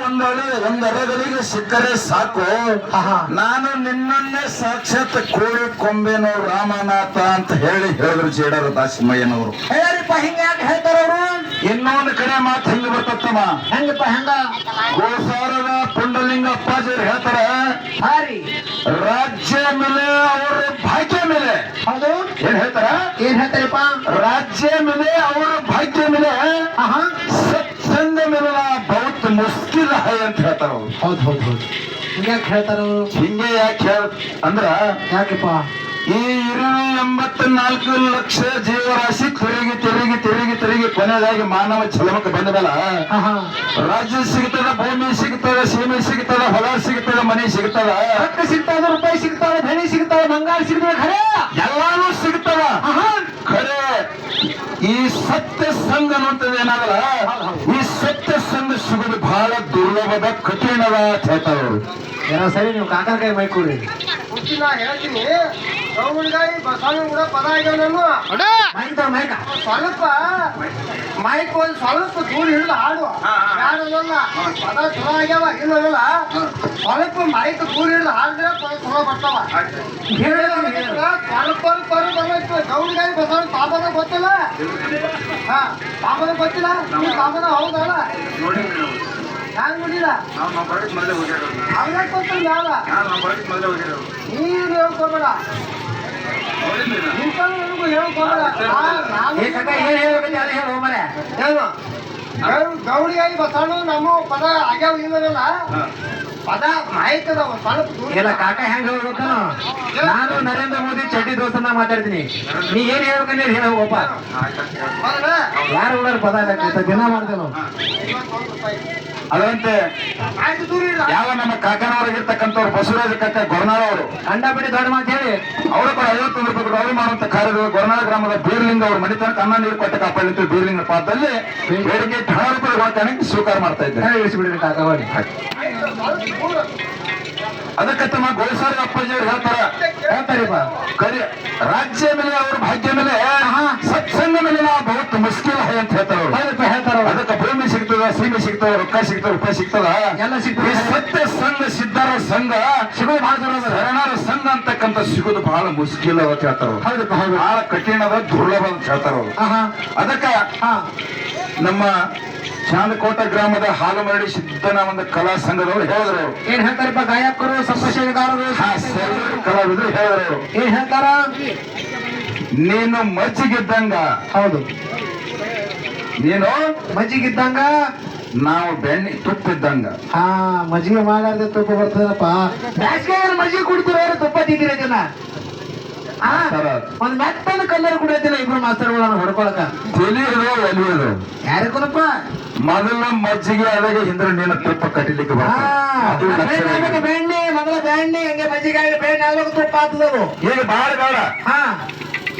ಒಂದರಗಳಿಗೆ ಸಿಕ್ಕರೆ ಸಾಕು. ನಾನು ನಿನ್ನನ್ನೇ ಸಾಕ್ಷಾತ್ ಕೋಳಿ ಕೊಂಬೇನೋ ರಾಮನಾಥ ಅಂತ ಹೇಳಿದ್ರು ಜೇಡರ ದಾಸಿಮಯ್ಯನವರು. ಹೇಳಿಪ್ಪ, ಹಿಂಗ ಯಾಕೆ ಹೇಳ್ತಾರ ಅವರು? ಇನ್ನೊಂದು ಕಡೆ ಮಾತು ಹಿಂಗ ಬರ್ತಮ್ಮ. ಹೆಂಗಪ್ಪ ಹೆಂಗ? ಗೋಸಾರದ ಪುಂಡಲಿಂಗ ಅಪ್ಪಾಜಿಯವರು ಹೇಳ್ತಾರ, ರಾಜ್ಯ ಮೇಲೆ ಅವರ ಭಾಗ್ಯ ಮೇಲೆ. ಹೌದು, ಏನ್ ಹೇಳ್ತಾರ? ಏನ್ ಹೇಳ್ತಾರಪ್ಪ? ರಾಜ್ಯ ಮೇಲೆ ಅವರ ಭಾಗ್ಯ ಮೇಲೆ ಸತ್ಸಂಗ ಮೇಲೆ ಬಹುತ್ ಮುಸ್ಕಿಲ್ ಹೈ ಅಂತ ಹೇಳ್ತಾರ ಅವ್ರು. ಹೌದು ಹೌದು ಹೌದು. ಹಿಂಗ್ಯಾಕೆ ಹೇಳ್ತಾರ? ಹಿಂಗೆ ಯಾಕೆ ಅಂದ್ರ, ಯಾಕಪ್ಪ? ಈ 84 ಲಕ್ಷ ಜೀವರಾಶಿ ತಿರುಗಿ ತಿರುಗಿ ತಿರುಗಿ ತಿರುಗಿ ಕೊನೆಯದಾಗಿ ಮಾನವ ಜನ್ಮಕ್ಕೆ ಬಂದ ಮೇಲೆ ರಾಜ್ಯ ಸಿಗ್ತದ, ಭೂಮಿ ಸಿಗ್ತದ, ಸೀಮೆ ಸಿಗ್ತದ, ಹೊಲ ಸಿಗ್ತದ, ಮನೆ ಸಿಗ್ತದ, ರೊಕ್ಕ ಸಿಗ್ತದ, ರೂಪಾಯಿ ಸಿಗ್ತದ, ಧನಿ ಸಿಗ್ತದ, ಬಂಗಾರ ಸಿಗ್ತದ, ಖರೆ ಎಲ್ಲಾನು ಸಿಗ್ತದ. ಖರೆ ಈ ಸತ್ಯ ಸಂಘ ಅನ್ನುವಂಥದ್ದು ಏನಾಗಲ್ಲ, ಈ ಸತ್ಯ ಸಂಘ ಸಿಗೋದು ಬಹಳ ದುರ್ಲಭದ, ಕಠಿಣದ ಅಂತ ಹೇಳ್ತಾರ ಅವರು. ಏನೋ ಸರಿ, ನೀವು ಕಾಕಾ ಕೈ ಮೈ ಕೊಡ್ರಿ. ನಾ ಹೇಳ್ತೀನಿ, ಗೌಡ್ಗಾಯಿ ಬಸವಣ್ಣ ಕೂಡ ಪದ ಆಗ್ಯಾವ. ನಾನು ಮೈಕ ಸ್ವಲ್ಪ ಮೈಕ್ ಒಂದು ಸ್ವಲ್ಪ ದೂರ ಹಿಡಿದು ಹಾಡು ಯಾರಲ್ಲ ಪದ ಚಲೋ ಆಗ್ಯಾವ. ಇಲ್ಲಲ್ಲ, ಸ್ವಲ್ಪ ಮೈಕ್ ದೂರ ಹಿಡಿದು ಹಾಡಿದ್ರೆ ಪದ ಚಲೋ ಬರ್ತಾವ. ಗೌಡ್ಗಾಯಿ ಬಸವಣ್ಣ ಪಾಪದ ಗೊತ್ತಿಲ್ಲ? ಹಾ, ಪಾಪದ ಗೊತ್ತಿಲ್ಲ? ನೀವು ಪಾಪದ ಹೌದಲ್ಲ? ಹ್ಯಾಂಗ ನೋಡಿಲ್ಲ? ಹಂಗ ಗೊತ್ತಿಲ್ಲ ಯಾವ ನೀನು ಹೇಳ್ಕೊಬೇಡ, ನಿಂತವನಿಗೂ ಹೇಳ್ಕೊಬೇಡ. ಗೌಡಿಯಾಗಿ ಬಸವಣ್ಣ ನಮ್ಮ ಪದ ಆಗ್ಯಾವ. ಇಲ್ಲಲ್ಲ, ಪದ ಮಾಹಿತಿ ಅದಾವ ಸ್ವಲ್ಪ ದೂರ. ಇಲ್ಲ ಕಾಕ ಹೆಂಗ್ ಹೇಳ್ಬೇಕು? ನಾನು ನರೇಂದ್ರ ಮೋದಿ ಚಡ್ಡಿ ದೋಸ್ತನ ಮಾತಾಡ್ತೀನಿ. ನೀ ಏನ್ ಹೇಳ್ಬೇಕಂದ್ರೆ ಹೇಳ ಹೋಗಪ್ಪ. ಯಾರು ಹೋಗಾರ ಪದ ದಿನ ಮಾಡ್ತೇವೆ ನಾವು. ಅದರಂತೆ ಯಾವ ನಮ್ಮ ಕಾಕನವರಾಗಿರ್ತಕ್ಕಂಥವ್ರು ಬಸವರಾಜ ಕಾಕ ಗೊರನಾಳ ಅವರು ಕಂಡಾಬಿಡಿ ದೊಡ್ಡ ಮಾತು ಹೇಳಿ ಅವರು ಕೂಡ 51 ರೂಪಾಯಿ ಕೊಟ್ಟು ಅವರು ಮಾಡುವಂತ ಕಾರ್ಯಗಳು. ಗೊರನಾಳ ಗ್ರಾಮದ ಬೀರ್ಲಿಂಗ ಅವರು ಮಣಿತನಕ ಅನ್ನ ನೀರು ಕೊಟ್ಟ ಕಾಪಾಡಿತ್ತು. ಬೀರ್ಲಿಂಗ ಪಾದದಲ್ಲಿ ಬೇಡಿಕೆ 10 ರೂಪಾಯಿ ಸ್ವೀಕಾರ ಮಾಡ್ತಾ ಇದ್ದಾರೆ. ಇಳಿಸಿಬಿಡ್ರಿ ಕಾಕ ಹೋಗಿ. ಅದಕ್ಕೆ ತಮ್ಮ ಗೋಸಾರಿ ಅಪ್ಪಾಜಿ ಅವರು ಹೇಳ್ತಾರಪ್ಪ, ಕರಿ ರಾಜ್ಯ ಮೇಲೆ ಅವ್ರ ಭಾಗ್ಯ ಮೇಲೆ ಸತ್ಸಂಗ ಮೇಲೆ ಬಹುತ್ ಮುಸ್ಕಿಲ್ ಹೈ ಅಂತ ಹೇಳ್ತಾರ. ಅದಕ್ಕೆ ಭೂಮಿ ಸಿಗ್ತದ, ಸೀಮೆ ಸಿಗ್ತದ, ರೊಕ್ಕ ಸಿಗ್ತದ, ರೂಪಾಯಿ ಸಿಗ್ತದ, ಎಲ್ಲ ಸಿಗ್ತದೆ. ಸತ್ಯ ಸಂಘ, ಸಿದ್ಧರ ಸಂಘ ಸಿಗೋದು ಬಹಳ ಶರಣರ ಸಂಘ ಅಂತಕ್ಕಂಥ ಸಿಗೋದು ಬಹಳ ಮುಸ್ಕಿಲ್ ಅಂತ ಹೇಳ್ತಾರ. ಬಹಳ ಕಠಿಣದ, ದುರ್ಲಭ ಅಂತ ಹೇಳ್ತಾರ ಅವರು. ಅದಕ್ಕೆ ನಮ್ಮ ಚಾಂದಕೋಟ ಗ್ರಾಮದ ಹಾಲಮರಡಿ ಸಿದ್ದನ ಒಂದು ಕಲಾ ಸಂಘದವರು ಹೇಳಿದ್ರು. ಏನ್ ಹೇಳ್ತಾರಪ್ಪ? ಗಾಯಕರು, ಸಂಭಾಷಣೆಗಾರರು, ಕಲಾವಿದರು ಹೇಳಿದ್ರು. ಏನ್ ಹೇಳ್ತಾರ? ನೀನು ಮಜ್ಜಿಗಿದ್ದಂಗ. ಹೌದು, ನೀನು ಮಜ್ಜಿಗಿದ್ದಂಗ, ನಾವು ಬೆಣ್ಣೆ ತುಪ್ಪಿದ್ದಂಗ. ಮಜ್ಜಿಗೆ ಮಾಡಾರ್ದೆ ತುಪ್ಪ ಬರ್ತದಪ್ಪ. ಬ್ಯಾಸ್ಗೆ ಮಜ್ಜಿಗೆ ಕುಡಿತೀರ, ತುಪ್ಪ ತಿಂದಿರ ಜನ. ಒಂದ್ ಮೆತ್ತನ ಕಲ್ಲರ್ ಕುಡಿಯತ್ತಿಲ್ಲ ಇಬ್ರು ಮಾಸ್ತರ್ಗಳನ್ನ ಹೊಡ್ಕೊಳಕ. ತಿಳಿಯೋದು ಒಲಿಯೋದು ಯಾರಿಗೂನಪ್ಪ? ಮೊದಲ ಮಜ್ಜಿಗೆ ಆದಾಗ ಹಿಂದ್ರೆ ನೀನು ತುಪ್ಪ ಕಟ್ಟಿಲಿಕ್ಕೆ ಬೆಣ್ಣೆ, ಮೊದಲ ಬೆಣ್ಣೆ, ಹಂಗೆ ಮಜ್ಜಿಗೆ ಬೆಣ್ಣೆ ಆದಾಗ ತುಪ್ಪ ಆಗ್ತದದು. ಈಗ ಬಾಳ ಬೇಡ,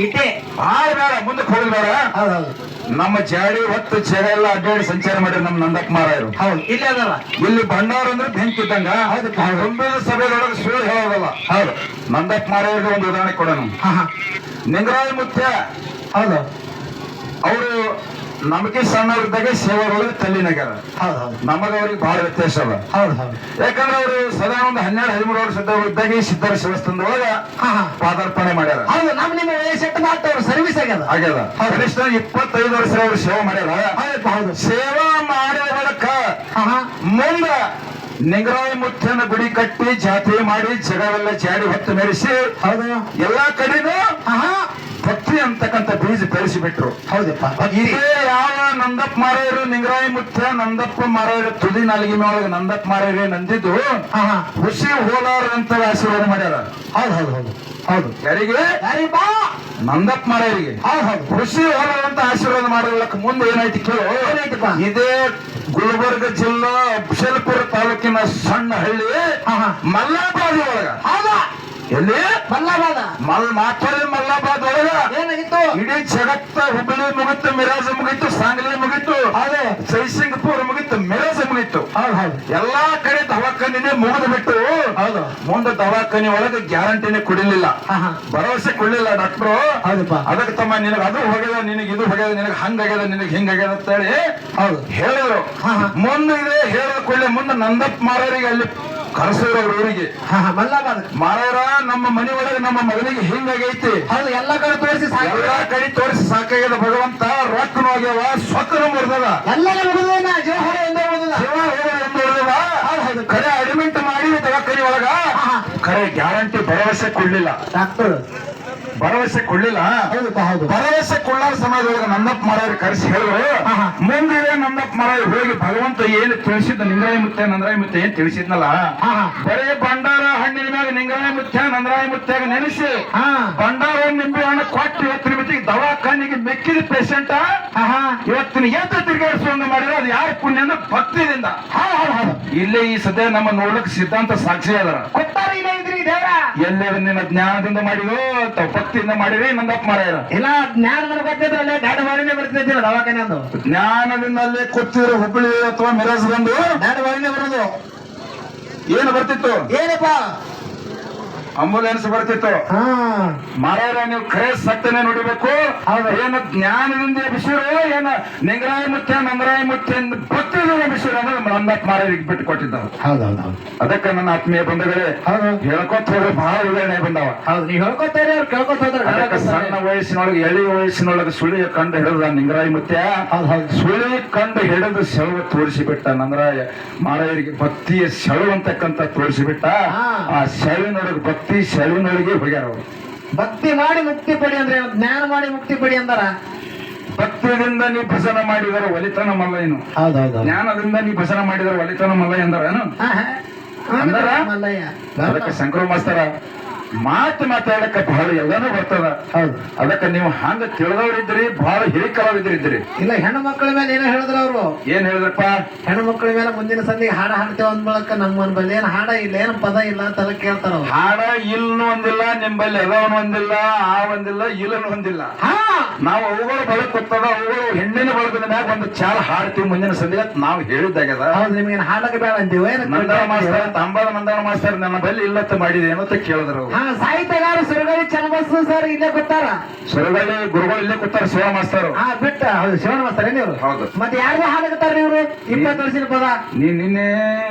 ಇಟ್ಟೆ ಬಾಳ ಬೇಡ, ಮುಂದಕ್ಕೆ ಹೋಗಿ ಬೇಡ. ಹೌದೌದು. ನಮ್ಮ ಜಾಡಿ ಹೊತ್ತು ಜಗ ಎಲ್ಲ ಅಡ್ಡಾಡಿ ಸಂಚಾರ ಮಾಡಿದ್ರು ನಮ್ಮ ನಂದಪ್ಪ ಮಾರಾಯರು. ಹೌದು, ಇಲ್ಲಿ ಅದಲ್ಲ. ಇಲ್ಲಿ ಭಂಡಾರ ಅಂದ್ರೆ ಬೆಂಕಿ ಇದ್ದಂಗ. ಹೌದು, ತುಂಬಿದ ಸಭೆದೊಳಗೆ ಸುಳ್ಳು ಹೇಳೋದಲ್ಲ. ಹೌದು, ನಂದಪ್ಪ ಮಾರಾಯರಿಗೆ ಒಂದು ಉದಾಹರಣೆ ಕೊಡೋಣ. ನಿಂಗರಾಯ ಮುತ್ಯ, ಹೌದು, ಅವರು ನಮಗೆ ಸಣ್ಣವರಿದ್ದಾಗ ಸೇವಾರೊಳಗೆ ತಲ್ಲಿನಾಗ್ಯಾರ. ನಮಗ ಅವ್ರಿಗೆ ಬಹಳ ವ್ಯತ್ಯಾಸ ಅದ. ಯಾಕಂದ್ರೆ ಅವರು ಸದಾ ಒಂದು 12-13 ವರ್ಷ ಇದ್ದಾಗ ಸಿದ್ಧರ ಶಿವಸ್ಥಾನದೊಳಗ ಪಾದಾರ್ಪಣೆ ಮಾಡ್ಯಾರ. ಹೌದು, ನಮ್ಮ ನಿಮ್ಮ ವಯಸ್ಸೆಟ್ಟು ಮಾಡ್ತಾವ್ರು, ಸರ್ವಿಸ್ ಆಗ್ಯದ. ಕನಿಷ್ಠ 25 ವರ್ಷ ಅವರು ಸೇವೆ ಮಾಡ್ಯಾರ. ಹೌದು, ಸೇವಾ ಮಾಡೋ ಬಳಕ ಮುಂದ ನಿಂಗರಾಯ ಮುತ್ತನ ಗುಡಿ ಕಟ್ಟಿ ಜಾತ್ರೆ ಮಾಡಿ ಜಗವೆಲ್ಲ ಜಾಡಿ ಹೊತ್ತು ಮೆರೆಸಿ ಹೌದು ಎಲ್ಲಾ ಕಡೆನೂ ಭಕ್ತಿ ಅಂತಕ್ಕಂಥ ಬೀಜ ಬೆಳೆಸಿಬಿಟ್ರು. ಹೌದಪ್ಪ. ಇದೇ ಯಾವ ನಂದಪ್ಪ ಮಾರಾಯರು, ನಿಂಗರಾಯ ಮುತ್ಯ ನಂದಪ್ಪ ಮಾರಾಯರು ತುದಿ ನಾಲಿಗೆ ಒಳಗೆ ನಂದಪ್ಪ ಮಾರಾಯರೇ ನಂದಿದ್ದು ಹುಸಿ ಹೋಲಾರದಂತ ಆಶೀರ್ವಾದ ಮಾಡ್ಯಾರ. ಹೌದು ಹೌದು ಹೌದು ಹೌದು. ಯಾರಿಗೆ? ನಂದಪ್ಪ ಮಾರಾಯರಿಗೆ ಹುಸಿ ಹೋಲಾರಂತ ಆಶೀರ್ವಾದ ಮಾಡೋದಕ್ಕೆ ಮುಂದೆ ಏನಾಯ್ತು ಕೇಳು. ಇದೇ ಗುಲ್ಬರ್ಗ ಜಿಲ್ಲಾ ಅಫ್ಜಲ್ಪುರ ತಾಲೂಕಿನ ಸಣ್ಣ ಹಳ್ಳಿ ಮಲ್ಲಾಪಾಡಿ ಒಳಗ ಎಲ್ಲಿ ಮಲ್ಲಾಬಾದ ಮಾಥೋರಿ ಮಲ್ಲಾಬಾದ್ ಒಳಗ ಏನಾಗಿತ್ತು? ಇಡೀ ಜಗತ್ತ ಹುಬ್ಬಳ್ಳಿ ಮುಗಿತ್ತು, ಮಿರಾಜ್ ಮುಗಿತ್ತು, ಸಾಂಗ್ಲಿ ಮುಗಿತ್ತು, ಹೌದು ಜೈಸಿಂಗ್ಪುರ್ ಮುಗಿತ್ತು, ಮಿರಾಜ್ ಮುಗಿತ್ತು. ಹೌದು ಎಲ್ಲಾ ಕಡೆ ದವಾಖಾನಿನೇ ಮುಗಿದು ಬಿಟ್ಟು ಹೌದು ಮುಂದೆ ದವಾಖಾನಿ ಒಳಗೆ ಗ್ಯಾರಂಟಿನೇ ಕೊಡಲಿಲ್ಲ, ಭರವಸೆ ಕೊಡ್ಲಿಲ್ಲ ಡಾಕ್ಟ್ರು. ಹೌದಪ್ಪ. ಅದಕ್ಕೆ ತಮ್ಮ ನಿನಗೆ ಅದು ಹೋಗ್ಯದ, ನಿನಗೆ ಇದು ಹೋಗ್ಯದ, ನಿನಗೆ ಹಂಗಾಗ್ಯದ, ನಿನಗೆ ಹಿಂಗಾಗ್ಯದ ಅಂತ ಹೇಳಿ ಹೌದು ಹೇಳಿದ್ರು. ಮುಂದೆ ಇದೆ ಹೇಳಿದ ಕೊಳ್ಳೆ ಮುಂದೆ ನಂದಪ್ಪ ಮಾರರಿಗೆ ಅಲ್ಲಿ ಕರೆಸಿದ್ರು ಅವ್ರ ಊರಿಗೆ. ಮಲ್ಲಾಬಾದ ಮಾರಾಯರ ನಮ್ಮ ಮನೆ ಒಳಗೆ ನಮ್ಮ ಮಗನಿಗೆ ಹಿಂಗಾಗೈತಿ, ಹೌದು ಎಲ್ಲ ಕಡೆ ತೋರಿಸಿ ಎಲ್ಲಾ ಕಡೆ ತೋರಿಸಿ ಸಾಕಾಗ್ಯದ ಭಗವಂತ, ರೊಕ್ಕನು ಆಗ್ಯಾವ, ಸ್ವತ್ತನು ಮುರಿದದ, ಎಲ್ಲರೂ ಮುಗಿದ ಜೀವ ಎಂದ ಶಿವ ಹೋಗೋದು ಎಂದು ಹೇಳಿದವ. ಖರೆ ಅಡ್ಮಿಟ್ ಮಾಡಿ ದವಾಖಾನಿ ಒಳಗ ಖರೆ ಗ್ಯಾರಂಟಿ ಭರವಸೆ ಕೊಡ್ಲಿಲ್ಲ, ಡಾಕ್ಟರ್ ಭರವಸೆ ಕೊಡ್ಲಿಲ್ಲ. ಹೌದಪ್ಪ ಹೌದು ಭರವಸೆ ಕೊಳ್ಳಾರ ಸಮಾಜದೊಳಗೆ ನಂದಪ್ಪ ಮಾರಾಯರು ಕರೆಸಿ ಹೇಳಿದ್ರು. ಮುಂದಿದೆ ನಂದಪ್ಪ ಮಾರಾಯರು ಹೋಗಿ ಭಗವಂತ ಏನು ತಿಳಿಸಿದ್ದ ನಿಂಗರಾಯ ಮುತ್ತೆ ಏನ್ ತಿಳಿಸಿದ್ನಲ್ಲ, ಬರೇ ಭಂಡಾರ ಹಣ್ಣಿನ ಮ್ಯಾಗ ನಿಂಗರಾಯ ಮುತ್ಯ ನಂದರಾಯ ಮುತ್ಯಾಗ ನೆನೆಸಿ ಭಂಡಾರ ನಿಂಬೆ ಹಣ್ಣು ಕೊಟ್ಟು ಇವತ್ತಿನ ಮಿತಿಗೆ ದವಾಖಾನಿಗೆ ಮೆಕ್ಕಿದ ಪೇಷಂಟ್ ಇವತ್ತಿನ ಎದ್ದು ತಿರುಗಾಡಿಸುವಂಗ ಮಾಡಿದ್ರೆ ಅದು ಯಾರ ಪುಣ್ಯ ಅಂದ್ರೆ ಭಕ್ತಿದಿಂದ. ಇಲ್ಲೇ ಈ ಸದ್ಯ ನಮ್ಮ ನೋಡ್ಲಿಕ್ಕೆ ಸಿದ್ಧಾಂತ ಸಾಕ್ಷಿ ಅದರ ಕೊಟ್ಟಾರ ಇಲ್ಲ ಇದ್ರಿ ದೇವರ ಎಲ್ಲೇ ನಿನ್ನ ಜ್ಞಾನದಿಂದ ಮಾಡಿದ್ರು ಭಕ್ತಿಯಿಂದ ಮಾಡಿರಿ ನಂದಪ್ಪ ಮಾರಾಯರ. ಇಲ್ಲ ಜ್ಞಾನದ ಗೊತ್ತಿದ್ರಲ್ಲೇ ದಾಡ ಮಾಡಿನೇ ಬರ್ತಿದ್ದೀರ ದವಾಖಾನೆ ಅಂದು ಜ್ಞಾನದಿಂದ ಅಲ್ಲೇ ಕೂತಿದ್ರು ಹುಬ್ಬಳ್ಳಿ ಅಥವಾ ಮಿರಾಜ್ ಬಂದು ದಾಡ ಮಾಡಿನೇ ಬರೋದು ಏನು ಬರ್ತಿತ್ತು, ಏನಪ್ಪ ಆಂಬುಲೆನ್ಸ್ ಬರ್ತಿತ್ತು. ಮಾರಾಯರ ನೀವು ಖರೆ ಸತ್ಯನೇ ನೋಡಿಬೇಕು. ಏನು ಜ್ಞಾನದಿಂದ ಎಬ್ಬಿಸಿರು, ಏನ ನಿಂಗರಾಯ ಮುತ್ಯ ನಂದರಾಯ ಮುತ್ಯ ಭಕ್ತಿಯಿಂದ ಎಬ್ಬಿಸಿರು ಅಂದ್ರೆ ನಂದಪ್ಪ ಮಾರಾಯರಿಗೆ ಬಿಟ್ಟು ಕೊಟ್ಟಿದ್ದಾವೆ. ಹೌದೌದು ಅದಕ್ಕೆ ನನ್ನ ಆತ್ಮೀಯ ಬಂಧುಗಳೇ ಹೇಳ್ಕೊತ ಹೋದ್ರೆ ಬಹಳ ಉದಾಹರಣೆ ಬಂದಾವ. ಹೌದು ನೀವು ಹೇಳ್ಕೊತಾರೆ ಅವ್ರು ಕೇಳ್ಕೊತ ಅದಕ್ಕೆ ಸಣ್ಣ ವಯಸ್ಸಿನೊಳಗೆ ಎಳಿ ವಯಸ್ಸಿನೊಳಗೆ ಸುಳಿಯ ಕಂಡು ಹಿಡಿದ ನಿಂಗರಾಯ ಮುತ್ಯ ಸುಳಿ ಕಂಡು ಹಿಡಿದು ಸೆಳವು ತೋರಿಸಿಬಿಟ್ಟ ನಂದರಾಯ ಮಾರಾಯರಿಗೆ ಭಕ್ತಿಯ ಸೆಳವು ಅಂತಕ್ಕಂತ ತೋರಿಸಿಬಿಟ್ಟ. ಆ ಸೆಳವಿನೊಳಗೆ ಭಕ್ತಿ ಸೆಳವಿನೊಳಗೆ ಹೋಗ್ಯಾರ ಅವರು. ಭಕ್ತಿ ಮಾಡಿ ಮುಕ್ತಿ ಪಡಿ ಅಂದ್ರೆ ಜ್ಞಾನ ಮಾಡಿ ಮುಕ್ತಿ ಪಡಿ ಅಂದಾರ. ಭಕ್ತಿಯಿಂದ ನೀ ಭಜನ ಮಾಡಿದರ ಒಲಿತನ ಮಲ್ಲ ಏನು, ಹೌದೌದು ಜ್ಞಾನದಿಂದ ನೀ ಭಜನ ಮಾಡಿದರ ಒಲಿತನ ಮಲ್ಲ ಎಂದರೇನು ಅಂದಾರ. ಮಲ್ಲಯ್ಯ ಅದಕ್ಕೆ ಶಂಕರ ಮಾಸ್ತರ ಮಾತಾಡಕ್ಕೆ ಬಹಳ ಎಲ್ಲಾನು ಬರ್ತದ. ಹೌದು ಅದಕ್ಕೆ ನೀವು ಹಂಗ ತಿಳಿದವ್ರಿದ್ರಿ, ಬಹಳ ಹಿರಿಕಲಾವಿದ್ರಿದ್ರಿ. ಇಲ್ಲ ಹೆಣ್ಣು ಮಕ್ಕಳ ಮೇಲೆ ಏನೋ ಹೇಳಿದ್ರ ಅವರು. ಏನ್ ಹೇಳಿದ್ರಪ್ಪ? ಹೆಣ್ಣು ಮಕ್ಕಳ ಮೇಲೆ ಮುಂದಿನ ಸಂದಿಗೆ ಹಾಡ ಹಾಡ್ತೇವೆ ಅಂದ್ ಬಳಕ ನಮ್ಮ ಬಲ್ಲಿ ಏನ್ ಹಾಡ ಇಲ್ಲ, ಏನ್ ಪದ ಇಲ್ಲ ಅಂತ ಕೇಳ್ತಾರ ಅವ್ರು. ಹಾಡ ಇಲ್ನು ಒಂದಿಲ್ಲ, ನಿಂಬಲ್ಲಿ ಎಲ್ಲವನು ಒಂದಿಲ್ಲ, ಆ ಒಂದಿಲ್ಲ, ಇಲ್ಲನು ಒಂದಿಲ್ಲ. ನಾವು ಅವುಗಳು ಬಳಕ್ ಗೊತ್ತದ, ಅವುಗಳು ಹೆಣ್ಣಿನ ಬಳಗದ ಮ್ಯಾಗ ಒಂದು ಚಾಲ ಹಾಡ್ತೀವಿ ಮುಂದಿನ ಸಂದಿಗೆ ನಾವು ಹೇಳಿದ್ದಾಗ್ಯದ. ಹೌದು ನಿಮ್ಗೆ ಹಾಡಕ್ಕೆ ಬೇಡ ಅಂತೀವಿ. ಮಂದಾರ ಮಾಸ್ತರ್ ತಾಂಬಾದ ಮಂದಾರ ಮಾಸ್ತರ್ ನನ್ನ ಬಲ್ಲಿ ಇಲ್ಲತ್ತ ಮಾಡಿದೆ ಏನಂತ ಕೇಳಿದ್ರು. ಸಾಹಿತ್ಯಗಾರ ಸುರಗಳಿ ಚನ್ನಬಸವ ಸರ್ ಇಲ್ಲೇ ಗೊತ್ತಾರ, ಸುರಗಳಿ ಗುರುಗಳು ಇಲ್ಲೇ ಕೂತಾರ, ಶಿವ ಮಾಸ್ತರು. ಬಿಟ್ಟ ಹೌದು ಶಿವನ ಮಾಸ್ತರ ನೀವು. ಹೌದು ಮತ್ತೆ ಯಾರ್ದು ಹಾಡಕತ್ತಾರ ಇವ್ರು 20 ವರ್ಷದ ಪದ. ನಿನ್ನೆ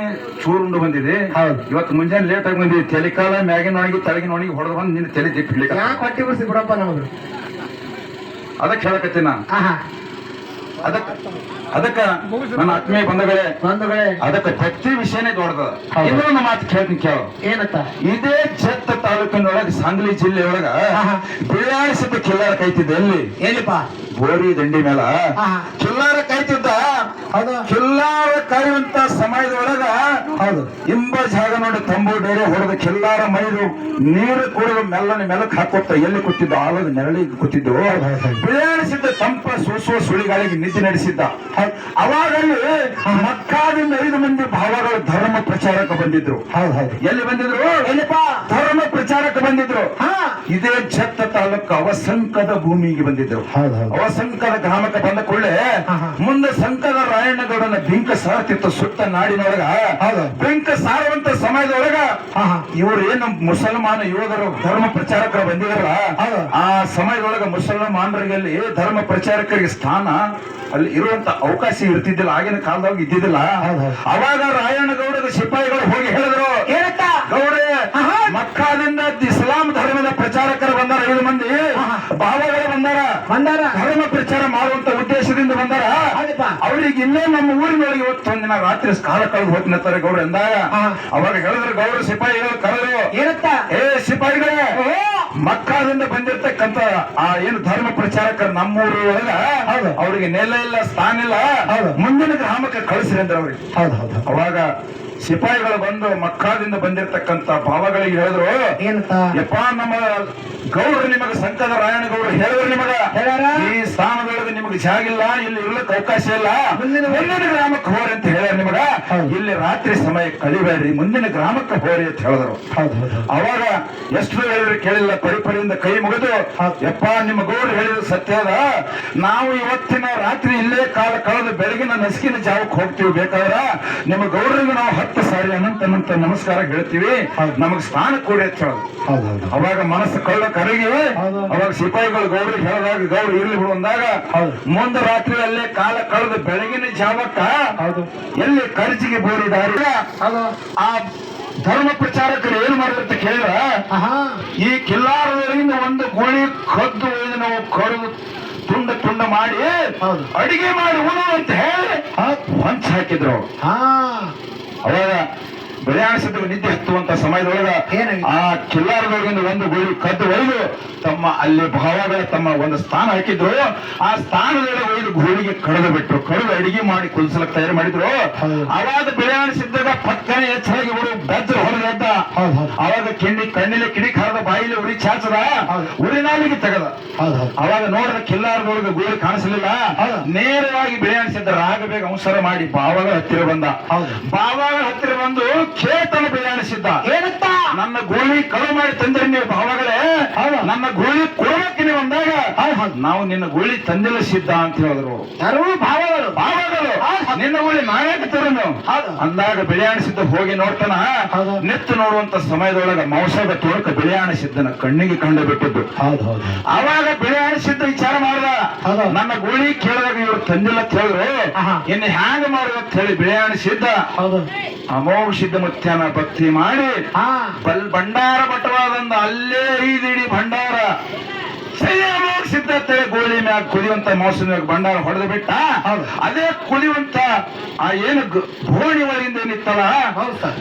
ಚೂರುಂಡು ಬಂದಿದೆ. ಹೌದು ಇವತ್ತು ಮುಂಜಾನೆ ಲೇಟ್ ಆಗಿ ಬಂದಿದೆ. ತೆಲಿಕಾಲ ಮ್ಯಾಗಿನ ಒಣಗಿ ತೆಳಗಿನ ಒಣಗಿ ಹೊಡೆದು ಬಂದು ನಿನ್ನ ತಲೆ ತಿಪ್ಪಿಡ್ಲಿಕ್ಕೆ ಯಾಕೆ ಹೊಟ್ಟಿ ಬಿಡಿಸಿ ಬಿಡಪ್ಪ ನಮ್ದು. ಅದಕ್ಕೆ ಹೇಳಕತ್ತೀನಿ ನಾನು. ಅದಕ್ಕ ನನ್ನ ಆತ್ಮೀಯ ಬಂಧುಗಳೇ ಅದಕ್ಕೆ ಭಕ್ತಿ ವಿಷಯನೇ ದೊಡ್ಡದ. ಇನ್ನೊಂದು ಮಾತು ಕೇಳ್ತೀನಿ ಕೇಳು. ಏನತ್ತ? ಇದೇ ಜತ್ತ ತಾಲೂಕಿನೊಳಗೆ ಸಾಂಗ್ಲಿ ಜಿಲ್ಲೆಯೊಳಗ ಬಿಳಿಯಾಳಿಸಿದ ಕಿಲ್ಲಾರ ಕೈತಿದ್ದ ಎಲ್ಲಿಪ್ಪ? ಬೋರಿ ದಂಡಿ ಮೇಲ ಕಿಲ್ಲಾರ ಕಾಯ್ತಿದ್ದ. ಹೌದು ಕಿಲ್ಲಾರ ಕಾಯುವಂತ ಸಮಯದೊಳಗ ಹೌದು ಇಂಬ ಜಾಗ ನೋಡಿ ತಂಬು ಡೇರೆ ಹೊಡೆದ ಕಿಲ್ಲಾರ ಮೈದು ನೀರು ಕುಡಿದು ಮೆಲ್ಲನೆ ಮೆಲಕ್ ಹಾಕೋತ ಎಲ್ಲಿ ಕೂತಿದ್ದ? ಆಲದ ನೆರಳಿಗೆ ಕೂತಿದ್ದು. ಬಿಳಿಯಾಳಿಸಿದ್ದ ತಂಪ ಸೂಸುವ ಸುಳಿಗಾಳಿಗೆ ನಿದ್ದೆ ನಡೆಸಿದ್ದ. ಅವಾಗಲ್ಲಿ ಮಕ್ಕಾದಿಂದ 5 ಮಂದಿ ಭಾವಗಳು ಧರ್ಮ ಪ್ರಚಾರಕ್ಕೆ ಬಂದಿದ್ರು. ಎಲ್ಲಿ ಬಂದಿದ್ರು? ಎಲ್ಲಿಪ್ಪ? ಧರ್ಮ ಪ್ರಚಾರಕ್ಕೆ ಬಂದಿದ್ರು. ಇದೇ ಜತ್ತ ತಾಲೂಕು ಅವಸಂಕದ ಭೂಮಿಗೆ ಬಂದಿದ್ರು. ಅವಸಂಕದ ಗ್ರಾಮಕ್ಕೆ ಬಂದ ಕೂಡಲೇ ಮುಂದೆ ಸಂಕದ ರಾಯಣ್ಣಗೌಡನ ಬಿಂಕ ಸಾರ್ತಿತ್ತು ಸುತ್ತ ನಾಡಿನೊಳಗ. ಬಿಂಕ ಸಾರುವಂತ ಸಮಯದೊಳಗ ಇವರು ಏನು ಮುಸಲ್ಮಾನ ಯೋಧರು ಧರ್ಮ ಪ್ರಚಾರಕರು ಬಂದಿದ್ರಲ್ಲ, ಆ ಸಮಯದೊಳಗ ಮುಸಲ್ಮಾನರಿಗೆ ಅಲ್ಲಿ ಧರ್ಮ ಪ್ರಚಾರಕರಿಗೆ ಸ್ಥಾನ ಅಲ್ಲಿ ಇರುವಂತ ಅವಕಾಶ ಇರ್ತಿದ್ದಿಲ್ಲ. ಆಗಿನ ಕಾಲದಾಗ ಇದ್ದಿದ್ದಿಲ್ಲ. ಅವಾಗ ರಾಯಣ್ಣಗೌಡದ ಸಿಪಾಯಿಗಳು ಹೋಗಿ ಹೇಳಿದ್ರು, ಗೌಡ್ರೆ ಮಕ್ಕಾದಿಂದ ಇಸ್ಲಾಂ ಧರ್ಮದ ಪ್ರಚಾರಕರು ಬಂದಾರ, 5 ಮಂದಿ ಭಾವಗಳು ಬಂದಾರ, ಧರ್ಮ ಪ್ರಚಾರ ಮಾಡುವಂತ ಉದ್ದೇಶದಿಂದ ಬಂದಾರ. ಅವ್ರಿಗೆ ಇಲ್ಲೇ ನಮ್ಮ ಊರಿನೊಳಗೆ ಇವತ್ತು ಒಂದಿನ ರಾತ್ರಿ ಕಾಲ ಕಳೆದು ಹೋಗ್ತಾರೆ ಗೌಡ್ರ ಎಂದಾಗ ಅವಾಗ ಹೇಳಿದ್ರು ಗೌಡ್ರ ಸಿಪಾಯಿಗಳು ಕರೆದ್ರು, ಏ ಸಿಪಾಯಿಗಳೇ, ಮಕ್ಕಾದಿಂದ ಬಂದಿರ್ತಕ್ಕಂತ ಆ ಏನು ಧರ್ಮ ಪ್ರಚಾರಕರು ನಮ್ಮೂರು ಒಳಗ ಅವರಿಗೆ ನೆಲ ಇಲ್ಲ, ಸ್ಥಾನ ಇಲ್ಲ, ಮುಂದಿನ ಗ್ರಾಮಕ್ಕೆ ಕಳಿಸ್ರಿ ಅಂದ್ರೆ ಅವ್ರಿಗೆ. ಅವಾಗ ಸಿಪಾಯಿಗಳು ಬಂದು ಮಕ್ಕಾದಿಂದ ಬಂದಿರತಕ್ಕಂತ ಭಾವಗಳಿಗೆ ಹೇಳಿದ್ರು, ಏನಂತ ಯಪ್ಪ ನಮ್ಮ ಗೌಡ್ರು ನಿಮಗ ಸಂಕದ ರಾಯಣ ಗೌಡ್ರು ಹೇಳಿದ್ರು ನಿಮಗ ಹೇಳ್ಯಾರ? ಈ ಸ್ಥಾನದೊಳಗೆ ನಿಮಗೆ ಜಾಗಿಲ್ಲ, ಇಲ್ಲಿ ಇರ್ಲಿಕ್ಕೆ ಅವಕಾಶ ಇಲ್ಲ, ಮುಂದಿನ ಗ್ರಾಮಕ್ಕೆ ಹೋರಿ ಅಂತ ಹೇಳ್ಯಾರ ನಿಮಗ. ಇಲ್ಲಿ ರಾತ್ರಿ ಸಮಯ ಕಳಿಬೇಡ್ರಿ, ಮುಂದಿನ ಗ್ರಾಮಕ್ಕೆ ಹೋರಿ ಅಂತ ಹೇಳಿದ್ರು. ಅವಾಗ ಎಷ್ಟು ಹೇಳಿದ್ರೆ ಕೇಳಿಲ್ಲ, ಪರಿಪರಿಯಿಂದ ಕೈ ಮುಗಿದು, ಯಪ್ಪ ನಿಮ್ಮ ಗೌಡ್ರು ಹೇಳಿದ್ರು ಸತ್ಯ ಅದ, ನಾವು ಇವತ್ತಿನ ರಾತ್ರಿ ಇಲ್ಲೇ ಕಾಲ ಕಳೆದು ಬೆಳಗಿನ ನಸಿಕಿನ ಜಾವಕ್ಕೆ ಹೋಗ್ತೀವಿ, ಬೇಕಾದ್ರ ನಿಮ್ಮ ಗೌಡ್ರಿಗೆ ನಾವು 10 ಸಾರಿ ಅನಂತ ನಮಸ್ಕಾರ ಹೇಳ್ತೀವಿ, ನಮಗ್ ಸ್ಥಾನ ಕೊಡಿ ಅಂತ ಹೇಳೋದು. ಅವಾಗ ಮನಸ್ಸು ಕಳ್ಳ ಕರಗಿ ಅವಾಗ ಸಿಪಾಯಿಗಳು ಗೌಡ್ರಿಗೆ ಹೇಳಿದಾಗ ಗೌಡ್ರು ಇರ್ಲಿ ಬಿಡು ಅಂದಾಗ ಮುಂದೆ ರಾತ್ರಿ ಅಲ್ಲೇ ಕಾಲ ಕಳೆದು ಬೆಳಗಿನ ಜಾವಕ್ಕ ಎಲ್ಲಿ ಖರ್ಚಿಗೆ ಬೋರಿದಾರಿ ಆ ಧರ್ಮ ಪ್ರಚಾರಕರು ಏನ್ ಮಾಡಿದಂತ ಕೇಳಿದ್ರ, ಈ ಕಿಲ್ಲಾರದಿಂದ ಒಂದು ಗೋಳಿ ಕದ್ದು ಒಯ್ದು ನಾವು ಕಡಿದು ತುಂಡ ತುಂಡ ಮಾಡಿ ಅಡಿಗೆ ಮಾಡಿ ಉಣ ಅಂತ ಹೇಳಿ ಹೊಂಚ ಹಾಕಿದ್ರು. ಅವಾಗ ಬೆಳೆಯಾಣಿಸಿದ ನಿದ್ದೆ ಹತ್ತುವಂತ ಸಮಯದೊಳಗ ಆ ಕಿಲ್ಲಾರದೊಳಗಿಂದ ಒಂದು ಗೋಳಿ ಕದ್ದು ಒಯ್ದು ತಮ್ಮ ಅಲ್ಲಿ ಭಾವಗಳ ತಮ್ಮ ಒಂದು ಸ್ಥಾನ ಹಾಕಿದ್ರು. ಆ ಸ್ಥಾನದೊಳಗೆ ಒಯ್ದು ಗೋಳಿಗೆ ಕಳೆದು ಬಿಟ್ರು, ಕಳೆದು ಅಡಿಗೆ ಮಾಡಿ ಕುಲ್ಸಲಕ್ಕೆ ತಯಾರು ಮಾಡಿದ್ರು. ಅವಾಗ ಬೆಳೆಯಾಣಿಸಿದ್ದಾಗ ಪಕ್ಕನೆ ಹೆಚ್ಚಾಗಿ ಇವರು ಬೆಜ್ಜರು ಹೊರಗೆದ್ದ. ಅವಾಗ ಕಣ್ಣಿಲೆ ಕಿಡಿ ಕಾರದ ಬಾಯಿಲಿ ಉರಿ ಚಾಚದ, ಉರಿನಾಲಿಗೆ ತೆಗದ. ಅವಾಗ ನೋಡಿದ ಕಿಲ್ಲಾರದೊಳಗೆ ಗೋಳಿ ಕಾಣಿಸಲಿಲ್ಲ. ನೇರವಾಗಿ ಬೆಳೆಯಾಣಿಸಿದ್ದ ರಾಗ ಬೇಗ ಅವಸರ ಮಾಡಿ ಬಾವಗಳ ಹತ್ತಿರ ಬಂದ. ಬಾವಗಳ ಹತ್ತಿರ ಬಂದು ಕೇತನ ಬೆಳೆಯಾಣಿಸಿದ್ದ, ಏನಂತ ನನ್ನ ಗೋಳಿ ಕಳು ಮಾಡಿ ತಂದ್ರೆ ನೀವು ಭಾವಗಳೇ, ನನ್ನ ಗೋಳಿ ಕೊಡಬೇಕು ನೀವು ಅಂದಾಗ ನಾವು ನಿನ್ನ ಗೋಳಿ ತಂದಿಲ್ಲ ಸಿದ್ಧ ಅಂತ ಹೇಳಿದ್ರು. ಯಾರು? ಭಾವಗಳು. ಭಾವಗಳು ನಿನ್ನ ಗೋಳಿ ನಾಯಕ ತರುನು ಅಂದಾಗ ಬೆಳೆಯಾಣಿಸಿದ್ದ ಹೋಗಿ ನೋಡ್ತಾನ. ನೆತ್ತು ನೋಡುವಂತ ಸಮಯದೊಳಗ ಮೌಸದ ತೋಳಕ ಬೆಳೆಯಾಣಿಸಿದ್ದನ ಕಣ್ಣಿಗೆ ಕಂಡು ಬಿಟ್ಟಿದ್ದು. ಅವಾಗ ಬೆಳೆಯಾಣಿಸಿದ್ದ ವಿಚಾರ ಮಾಡ್ದ, ನನ್ನ ಗೋಳಿ ಕೇಳಿದಾಗ ಇವರು ತಂದಿಲ್ಲ ಅಂತ ಹೇಳಿದ್ರು, ಇನ್ನು ಹ್ಯಾಂಗ ಮಾಡುವ ಅಂತ ಹೇಳಿ ಬೆಳೆಯಾಣಿಸಿದ್ದ ಅಮೋಘ ಸಿದ್ಧ ಮುತ್ಯಾನ ಭಕ್ತಿ ಮಾಡಿ ಭಂಡಾರ ಮಠವಾದಂದ ಅಲ್ಲೇ ಐದಿಡಿ ಭಂಡಾರ ಅಮೋಘ ಸಿದ್ಧ ಗೋಳಿ ಮ್ಯಾಗ ಕುದಿಯುವಂತ ಮೋಸದ ಭಂಡಾರ ಹೊಡೆದು ಬಿಟ್ಟ. ಅದೇ ಕುದಿಯುವಂತ ಆ ಏನು ಗೋಣಿ ಒಳಗಿಂದ ಏನಿತ್ತಲ್ಲ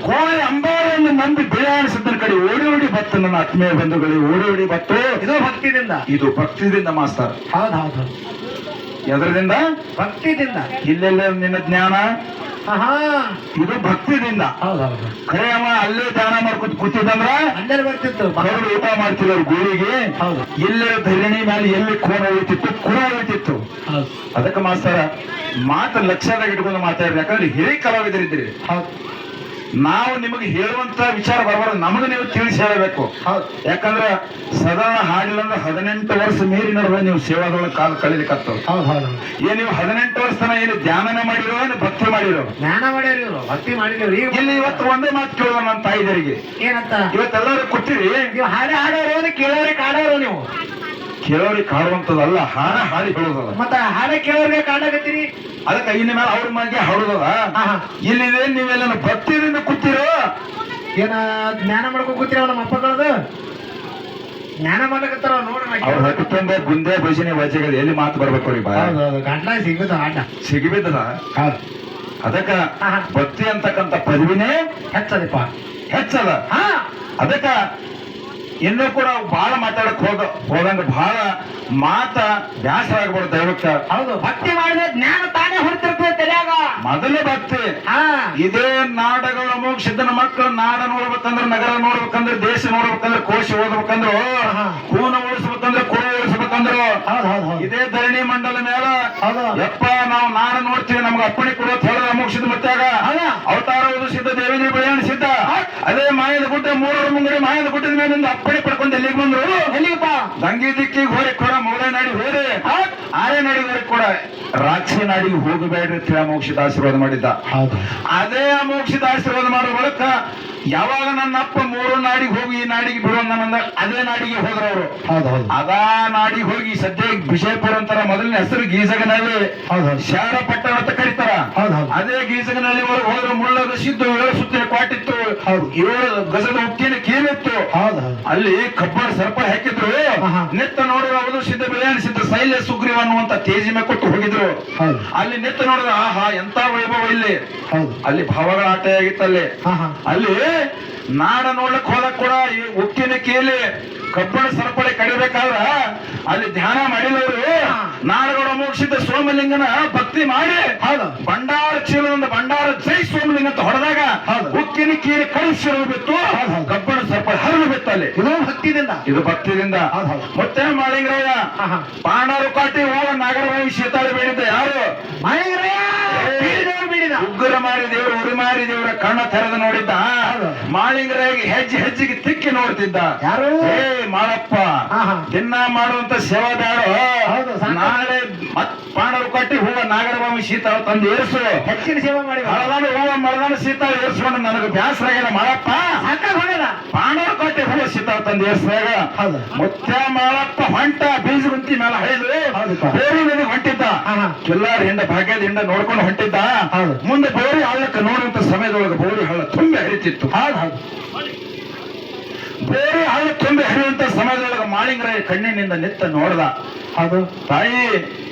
ಗೋಳಿ ಅಂಬಾರಿಯನ್ನು ನಂಬಿ ಬೆಳೆಯಾಣಿಸಿದ್ದನ ಕಡೆ ಓಡಿ ಓಡಿ ಬತ್ತು. ನನ್ನ ಆತ್ಮೀಯ ಬಂಧುಗಳಿಗೆ ಓಡಿ ಓಡಿ ಬತ್ತು. ಇದು ಭಕ್ತಿದಿಂದ, ಇದು ಭಕ್ತಿದಿಂದ ಮಾಸ್ತರ್. ಎದರದಿಂದ? ಭಕ್ತಿದಿಂದ. ಇಲ್ಲೆಲ್ಲ ನಿನ್ನ ಜ್ಞಾನ, ಇದು ಭಕ್ತಿದಿಂದ. ಖರೆ ಅವ ಅಲ್ಲೇ ದಾನ ಮಾಡ್ಕೊತ ಕೂತಿದಂದ್ರ ಅಲ್ಲೇ ಬರ್ತಿತ್ತು, ಮಗಳು ಊಟ ಮಾಡ್ತಿದ್ರು ಗೋಳಿಗೆ. ಇಲ್ಲೇ ಧರಣಿ ಮೇಲೆ ಎಲ್ಲಿ ಕೋಣ ಉಳಿತಿತ್ತು, ಕುಣ ಉಳಿತಿತ್ತು. ಅದಕ್ಕೆ ಮಾಸ್ತರ ಮಾತು ಲಕ್ಷ್ಯದಾಗ ಇಟ್ಕೊಂಡು ಮಾತಾಡ್ರಿ, ಯಾಕಂದ್ರೆ ಹಿರಿಯ ಕಲಾವಿದರಿದ್ದೀರಿ. ನಾವು ನಿಮಗೆ ಹೇಳುವಂತ ವಿಚಾರ ಬರಬಾರ್ದು, ನಮಗೆ ನೀವು ತಿಳಿಸಿ ಹೇಳಬೇಕು. ಯಾಕಂದ್ರೆ ಸಾಧಾರಣ ಹಾಡಿಲ್ಲ ಅಂದ್ರೆ 18 ವರ್ಷ ಮೀರಿ ನಡೆದ ನೀವು ಸೇವಾದೊಳಗೆ ಕಾಲ ಕಳೀಲಿಕ್ಕತ್ತವ. ಏನ್ ನೀವು 18 ವರ್ಷ ತನ ಏನು ಧ್ಯಾನನೇ ಮಾಡಿರೋ, ಏನು ಭಕ್ತಿ ಮಾಡಿರೋ? ಜ್ಞಾನ ಮಾಡಿರೋ, ಭಕ್ತಿ ಮಾಡಿರೋ. ಇಲ್ಲಿ ಇವತ್ತು ಒಂದೇ ಮಾತು ಕೇಳೋಣ ನನ್ನ ತಾಯಿದರಿಗೆ, ಏನಂತ ಇವತ್ತೆಲ್ಲರೂ ಕೊಟ್ಟಿರಿ, ನೀವು ಹಾಡೆ ಹಾಡೋರು ಕೇಳೋರಿಗೆ ಕಾಡೋರು, ನೀವು ಕೇಳೋರಿಗೆ ಕಾಡುವಂತದಲ್ಲ, ಹಾಡ ಹಾಡಿ ಹೇಳೋದಲ್ಲ. ಮತ್ತೆ ಹಾಡ ಕೇಳೋರಿಗೆ ಕಾಡಾಗತ್ತೀರಿ, ಅದಕ್ಕೆ ಇನ್ನ ಮೇಲೆ ಅವ್ರ ಬಗ್ಗೆ ಹಾಡೋದಲ್ಲ. ಇಲ್ಲಿದೆ ನೀವೆಲ್ಲ ಭಕ್ತಿಯಿಂದ ಕೂತಿರೋ, ಏನ ಜ್ಞಾನ ಮಾಡ್ಕೊಂಡು ಕೂತಿರೋ ನಮ್ಮ ಅಪ್ಪಗಳದು ಜ್ಞಾನ ಮಾಡ್ಲಕತ್ತಾರ ನೋಡ್ರಿ. ಅವ್ರು ಹತ್ತೊಂದ ಗುಂದೆ ಭಜನೆ ವಚಗಳು ಎಲ್ಲಿ ಮಾತು ಬರ್ಬೇಕು ರೀ, ಗಂಟ್ಲ ಸಿಗದ ಆಟ ಸಿಗಬಿದ್ದದ. ಅದಕ್ಕ ಭಕ್ತಿ ಅಂತಕ್ಕಂಥ ಪದವಿನೇ ಹೆಚ್ಚದಪ್ಪ, ಹೆಚ್ಚದ. ಅದಕ್ಕ ಇನ್ನೂ ಕೂಡ ಬಹಳ ಮಾತಾಡಕ್ ಹೋದಂಗ ಬಹಳ ಮಾತ ಬ್ಯಾಸರ ಆಗ್ಬಾರ್ದು ದೈವಕ್ಕ. ಹೌದು, ಭಕ್ತಿ ಮಾಡಿದ್ರೆ ಜ್ಞಾನ ತಾನೇ ಹೊರತಿರ್ತದೆ ತಲೆಯಾಗ. ಮೊದಲೇ ಭಕ್ತಿ. ಇದೇ ನಾಡಗಳ ಅಮೋಘ ಸಿದ್ಧನ ಮಕ್ಕಳು ನಾಡ ನೋಡ್ಬೇಕಂದ್ರೆ, ನಗರ ನೋಡ್ಬೇಕಂದ್ರೆ, ದೇಶ ನೋಡ್ಬೇಕಂದ್ರೆ, ಕೋಶ ಓದ್ಬೇಕಂದ್ರು, ಕೂನ ಉಳಿಸ್ಬೇಕಂದ್ರೆ, ಕುರು ಉಳಿಸ್ಬೇಕಂದ್ರು, ಇದೇ ಧರಣಿ ಮಂಡಲ ಮೇಲ ಯಪ್ಪ ನಾವು ನಾಡ ನೋಡ್ತೀವಿ, ನಮ್ಗೆ ಅಪ್ಪಣೆ ಕೊಡೋತ್ ಹೇಳಿದ ಅಮೋಘ ಸಿದ್ಧ ಮತ್ತಾಗ ಅವತಾರ ಸಿದ್ಧ ದೇವೇಂದ್ರ ಬೆಳೆಯಣ ಸಿದ್ಧ. ಅದೇ ಮಾಯದ ಗುಡ್ಡ ಮೂರರ ಮುಂಗಡಿ ಮಾಯದ ಗುಡ್ಡದ ಮೇಲಿಂದ ಅಪ್ಪಣೆ ಪಡ್ಕೊಂಡು ಎಲ್ಲಿಗೆ ಬಂದ್ರು, ಎಲ್ಲಿಗಪ್ಪ ದಂಗಿ ದಿಕ್ಕಿಗೆ ಹೋರಿ ಕೂಡ ಮೊದಲ ನಾಡಿ ಹೋರಿ, ಆರೇ ನಾಡಿ ಹೋರಿ ಕೂಡ ರಾಕ್ಷಿ ನಾಡಿಗೆ ಹೋಗಬೇಡ್ರಿ ಅಂತ ಅಮೋಕ್ಷದ ಆಶೀರ್ವಾದ ಮಾಡಿದ್ದ. ಅದೇ ಅಮೋಕ್ಷದ ಆಶೀರ್ವಾದ ಮಾಡೋ ಬಳಕ ಯಾವಾಗ ನನ್ನ ಅಪ್ಪ ಮೂರು ನಾಡಿಗೆ ಹೋಗಿ ಈ ನಾಡಿಗೆ ಬಿಡುವಂದ ಅದೇ ನಾಡಿಗೆ ಹೋದ್ರವ್ರು. ಅದಾ ನಾಡಿಗೆ ಹೋಗಿ ಸದ್ಯ ವಿಜಯಪುರ ಅಂತಾರ, ಮೊದಲನೇ ಹೆಸರು ಗೀಜಗನಲ್ಲಿ ಶಾರ ಪಟ್ಟಣ ಅಂತ ಕರೀತಾರ. ಅದೇ ಗೀಜಗನಲ್ಲಿ ಹೋದ್ರೆ ಮುಳ್ಳದ ಸಿದ್ದು 7 ಸುತ್ತಿನ ಕ್ವಾಟಿತ್ತು, 7 ಗಜದ ಉಕ್ಕಿನ ಕೀಲಿತ್ತು. ಅಲ್ಲಿ ಕಬ್ಬಣ ಸರ್ಪ ಹಾಕಿದ್ರು. ನೆತ್ತ ನೋಡಿದ್ರೆ ಅವರು ಸಿದ್ಧ ಬೆಳೆಯಣ ಸಿದ್ಧ ಶೈಲ್ಯ ಸುಗ್ರೀವ ಅನ್ನುವಂತ ತೇಜಿಮೆ ಕೊಟ್ಟು ಹೋಗಿದ್ರು. ಅಲ್ಲಿ ನೆತ್ತ ನೋಡಿದ್ರೆ ಆಹಾ ಎಂತ ವೈಭವ ಇಲ್ಲಿ. ಅಲ್ಲಿ ಭಾವಗಳ ಆಟ ಆಗಿತ್ತಲ್ಲಿ. ಅಲ್ಲಿ ನಾಡ ನೋಡ್ಲಿಕ್ಕೆ ಹೋದಕ್ ಕೂಡ ಈ ಉಕ್ಕಿನ ಕೀಲಿ ಕಬ್ಬಣ ಸರಪಳಿ ಕಡಿಬೇಕಾದ್ರ ಅಲ್ಲಿ ಧ್ಯಾನ ಮಾಡಿದವರು ನಾಡಗೌಡ ಮೋಕ್ಷಿತ ಸೋಮಲಿಂಗನ ಭಕ್ತಿ ಮಾಡಿ ಭಂಡಾರ ಚೀಲದಿಂದ ಭಂಡಾರ ಜೈ ಸೋಮಲಿಂಗ ಅಂತ ಹೊಡೆದಾಗ ಕೀರಿ ಕಳಿಸಿರೋ ಬಿತ್ತು ಕಬ್ಬಣ ಸರ್ಪ ಹರಿದು ಬಿತ್ತು ಅಲ್ಲಿ. ಇದು ಭಕ್ತಿದಿಂದ. ಇದು ಭಕ್ತಿದಿಂದ. ಮತ್ತೆ ಮಾಳಿಂಗರಾಯ ಪಾಂಡವರು ಕಾಟಿ ಹೋಗ ನಾಗರವಾಯಿ ಸೀತಾಳು ಬೇಡಿದ್ದ ಯಾರು? ಮಾಳಿಂಗರಾಯ ಬೇಡಿದ. ಉಗ್ರ ಮಾರಿ ದೇವರು ಉರಿ ಮಾರಿ ದೇವರ ಕಣ್ಣ ತೆರೆದು ನೋಡಿದ್ದ. ಮಾಳಿಂಗರಾಯಿಗೆ ಹೆಜ್ಜೆ ಹೆಜ್ಜೆಗೆ ತಿಕ್ಕಿ ನೋಡ್ತಿದ್ದ. ಯಾರು? ಏ ಮಾಳಪ್ಪ, ದಿನ ಮಾಡುವಂತ ಸೇವಾ ಬ್ಯಾಡು. ನಾಳೆ ಮತ್ ಪಾಂಡವರು ಕಟ್ಟಿ ಹೂವ ನಾಗರಭಾವಿ ಸೀತಾಳು ತಂದು ಏರ್ಸು. ಹೆಚ್ಚಿನ ಸೇವೆ ಮಾಡಿ ಮಳದಾನು ಹೂವ ಮಳದಾನು ಸೀತಾಳು ಏರ್ಸ್ಕೊಂಡು ನನಗೆ ಬ್ಯಾಸರ ಆಗ್ಯದ ಮಾಳಪ್ಪ. ಪಾಂಡವರು ಕಟ್ಟಿ ಹೂವ ಸೀತಾಳು ತಂದು ಏರ್ಸಿದಾಗ ಮುತ್ಯ ಮಾಳಪ್ಪ ಹೊಂಟ ಬೀಜ ಗುಂತಿ ಮೇಲೆ ಹೈದು ಬೇರೆ ನದಿ ಹೊಂಟಿದ್ದ. ಕೆಲ್ಲಾರ ಹಿಂಡ ಭಾಗ್ಯದ ಹಿಂಡ ನೋಡ್ಕೊಂಡು ಹೊಂಟಿದ್ದ. ಮುಂದೆ ಬೋರಿ ಹಳ್ಳಕ್ಕೆ ನೋಡುವಂತ ಸಮಯದೊಳಗೆ ಬೋರಿ ಹಳ್ಳ ತುಂಬಿ ಹರಿತಿತ್ತು. ಬೇರೆ ಹಳ್ಳ ತುಂಬಿ ಹರಿಯುವಂತ ಸಮಯದೊಳಗೆ ಮಾಳಿಂಗರಾಯ ಕಣ್ಣಿನಿಂದ ನಿತ್ತ ನೋಡ್ದ. ಹೌದು ತಾಯಿ